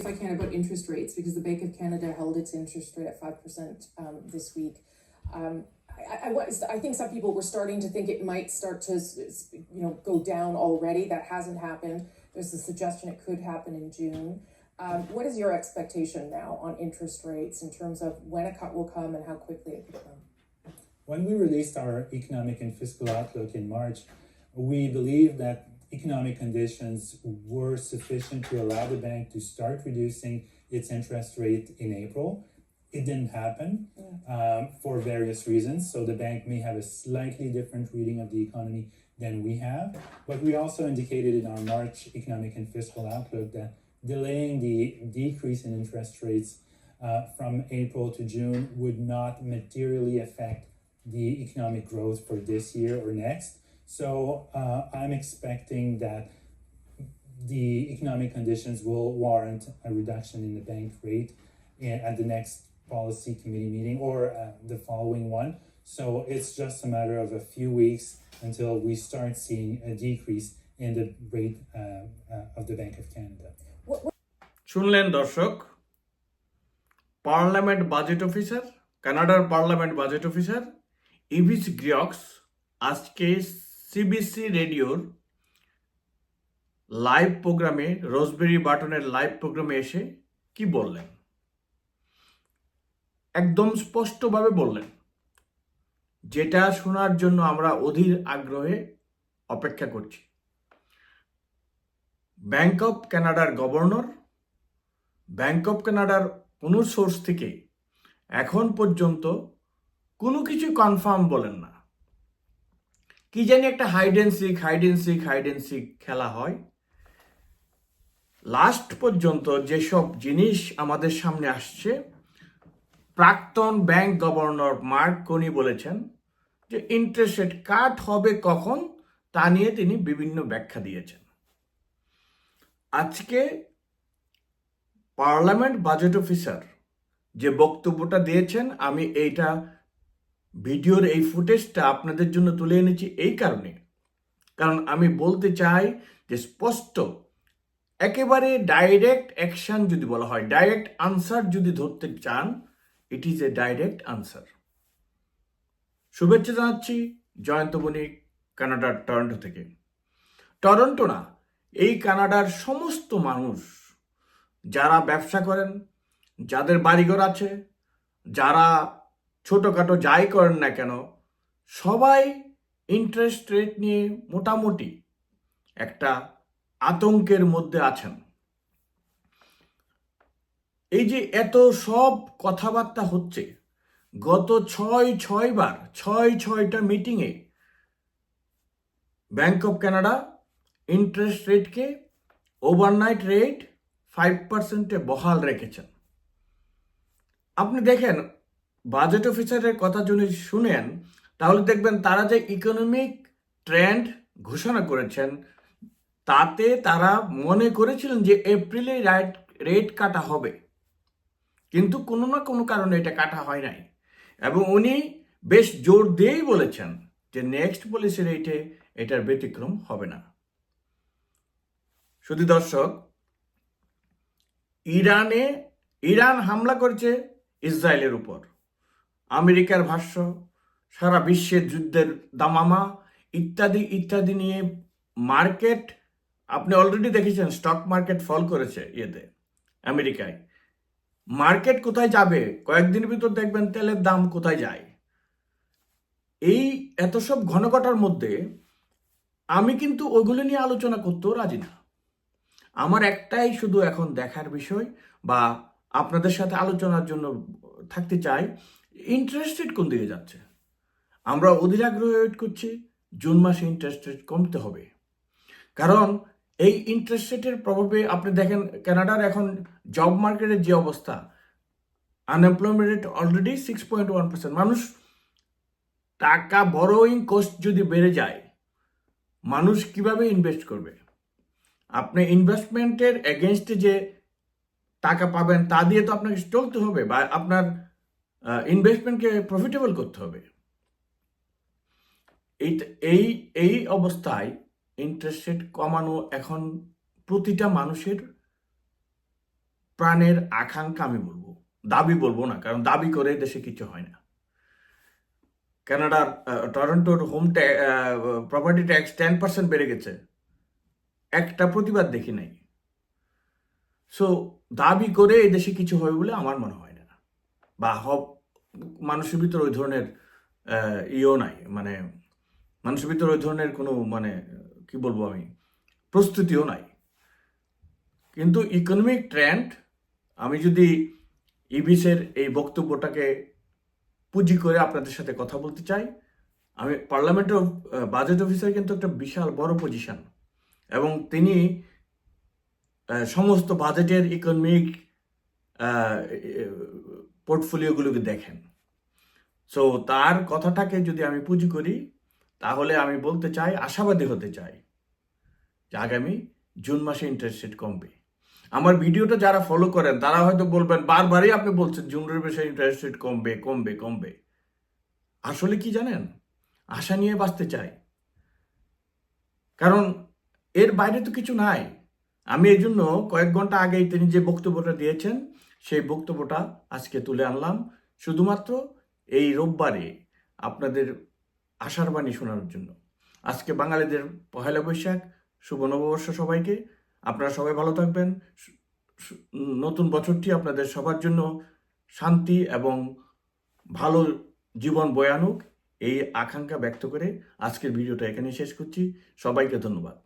If I can, about interest rates, because the Bank of Canada held its interest rate at 5% this week. I think some people were starting to think it might start to, go down already. That hasn't happened. There's a suggestion it could happen in June. What is your expectation now on interest rates in terms of when a cut will come and how quickly it could come? When we released our economic and fiscal outlook in March, we believed that economic conditions were sufficient to allow the bank to start reducing its interest rate in April. It didn't happen for various reasons. So the bank may have a slightly different reading of the economy than we have. But we also indicated in our March economic and fiscal outlook that delaying the decrease in interest rates from April to June would not materially affect the economic growth for this year or next. So I'm expecting that the economic conditions will warrant a reduction in the bank rate at the next policy committee meeting or the following one. So it's just a matter of a few weeks until we start seeing a decrease in the rate of the Bank of Canada. শুনলেন দর্শক, parliament budget officer, কানাডার parliament budget officer EVs গ্রিয়ক্স আজকে CBC রেডিওর live প্রোগ্রামে, রোজবেরি বাটনের live প্রোগ্রামে এসে কি বললেন? একদম স্পষ্টভাবে বললেন, যেটা শোনার জন্য আমরা অধীর আগ্রহে অপেক্ষা করছি। ব্যাংক অফ কানাডার গভর্নর, ব্যাংক অফ কানাডার কোনো সোর্স থেকে এখন পর্যন্ত কোনো কিছু কনফার্ম বলেন না। কি জানি একটা হাইড অ্যান্ড সিক খেলা হয়। লাস্ট পর্যন্ত যেসব জিনিস আমাদের সামনে আসছে, প্রাক্তন ব্যাংক গভর্নর মার্ক কোনি বলেছেন যে ইন্টারেস্ট রেট কাট হবে কখন তা নিয়ে তিনি বিভিন্ন ব্যাখ্যা দিয়েছেন। আজকে পার্লামেন্ট বাজেট অফিসার যে বক্তব্যটা দিয়েছেন, আমি এইটা ভিডিওর এই ফুটেজটা আপনাদের জন্য তুলে এনেছি এই কারণে, কারণ আমি বলতে চাই যে স্পষ্ট একেবারে ডাইরেক্ট অ্যাকশন যদি বলা হয়, ডাইরেক্ট আনসার যদি ধরতে চান, it is a direct answer. শুভেচ্ছা জানাচ্ছি জয়ন্ত বণিক, কানাডার টরন্টো থেকে। টরন্টো না, এই কানাডার সমস্ত মানুষ যারা ব্যবসা করেন, যাদের বাড়িঘর আছে, যারা ছোটোখাটো যাই করেন না কেন, সবাই ইন্টারেস্ট রেট নিয়ে মোটামুটি একটা আতঙ্কের মধ্যে আছেন। এই যে এত সব কথাবার্তা হচ্ছে, গত ছয়টা মিটিংয়ে ব্যাংক অফ কানাডা ইন্টারেস্ট রেটকে ওভারনাইট রেট 5%-এ বহাল রেখেছেন। আপনি দেখেন, বাজেট অফিসারের কথা যদি শুনেন তাহলে দেখবেন তারা যে ইকোনমিক ট্রেন্ড ঘোষণা করেছেন, তাতে তারা মনে করেছিলেন যে এপ্রিলে রেট কাটা হবে, কিন্তু কোনো না কোনো কারণে এটা কাটা হয় নাই। এবং উনি বেশ জোর দিয়েই বলেছেন যে নেক্সট পলিসি রেটে এটার ব্যতিক্রম হবে না। শুধু দর্শক, ইরান হামলা করেছে ইসরায়েলের উপর, আমেরিকার ভাষ্য, সারা বিশ্বের যুদ্ধের দামামা ইত্যাদি নিয়ে মার্কেট, আপনি অলরেডি দেখেছেন স্টক মার্কেট ফল করেছে আমেরিকায়। মার্কেট কোথায় যাবে? কয়েকদিনের ভিতর দেখবেন তেলের দাম কোথায় যায়। এই এত সব ঘনঘটার মধ্যে আমি কিন্তু ওগুলো নিয়ে আলোচনা করতেও রাজি না। আমার একটাই শুধু এখন দেখার বিষয় বা আপনাদের সাথে আলোচনার জন্য থাকতে চাই, ইন্টারেস্ট রেট কোন দিকে যাচ্ছে। আমরা অধীর আগ্রহে ওয়েট করছি জুন মাসে ইন্টারেস্ট রেট কমতে হবে, কারণ এই ইন্টারেস্ট রেটের প্রভাবে আপনি দেখেন কানাডার এখন জব মার্কেটের যে অবস্থা, আনএমপ্লয়মেন্ট রেট অলরেডি 6.1%। মানুষ টাকা বরোয়িং কস্ট যদি বেড়ে যায়, মানুষ কিভাবে ইনভেস্ট করবে? আপনি ইনভেস্টমেন্টের এগেনস্টে যে টাকা পাবেন তা দিয়ে তো আপনাকে চলতে হবে বা আপনার ইনভেস্টমেন্টকে প্রফিটেবল করতে হবে। এই অবস্থায় ইন্টারেস্ট রেট কমানো এখন প্রতিটা মানুষের প্রাণের আকাঙ্ক্ষা আমি বলবো, দাবি বলবো না, কারণ দাবি করে দেশে কিছু হয় না। কানাডার টরন্টোর প্রপার্টি ট্যাক্স 10% বেড়ে গেছে, একটা প্রতিবাদ দেখি নাই। সো দাবি করে এই দেশে কিছু হবে বলে আমার মনে হয় না, বা মানুষের ভিতর ওই ধরনের ইয়েও নাই, মানে মানুষের ভিতর ওই ধরনের কোনো মানে কি বলবো আমি, প্রস্তুতিও নাই। কিন্তু ইকোনমিক ট্রেন্ড, আমি যদি ইবিসের এই বক্তব্যটাকে পুঁজি করে আপনাদের সাথে কথা বলতে চাই, আমি পার্লামেন্টের বাজেট অফিসার কিন্তু একটা বিশাল বড় পজিশন, এবং তিনি সমস্ত বাজেটের ইকোনমিক পোর্টফোলিওগুলোকে দেখেন। সো তার কথাটাকে যদি আমি পুঁজি করি, তাহলে আমি বলতে চাই, আশাবাদী হতে চাই যে আগামী জুন মাসে ইন্টারেস্ট রেট কমবে। আমার ভিডিওটা যারা ফলো করেন তারা হয়তো বলবেন, বারবারই আপনি বলছেন জুনের মাসে ইন্টারেস্ট রেট কমবে কমবে কমবে। আসলে কি জানেন, আশা নিয়ে বাঁচতে চাই, কারণ এর বাইরে তো কিছু নাই। আমি এই জন্য কয়েক ঘন্টা আগেই তিনি যে বক্তব্যটা দিয়েছেন, সেই বক্তব্যটা আজকে তুলে আনলাম শুধুমাত্র এই রোববারে আপনাদের আশার বাণী শোনার জন্য। আজকে বাঙালিদের পহেলা বৈশাখ, শুভ নববর্ষ সবাইকে। আপনারা সবাই ভালো থাকবেন। নতুন বছরটি আপনাদের সবার জন্য শান্তি এবং ভালো জীবন বয়ে আনুক, এই আকাঙ্ক্ষা ব্যক্ত করে আজকের ভিডিওটা এখানেই শেষ করছি। সবাইকে ধন্যবাদ।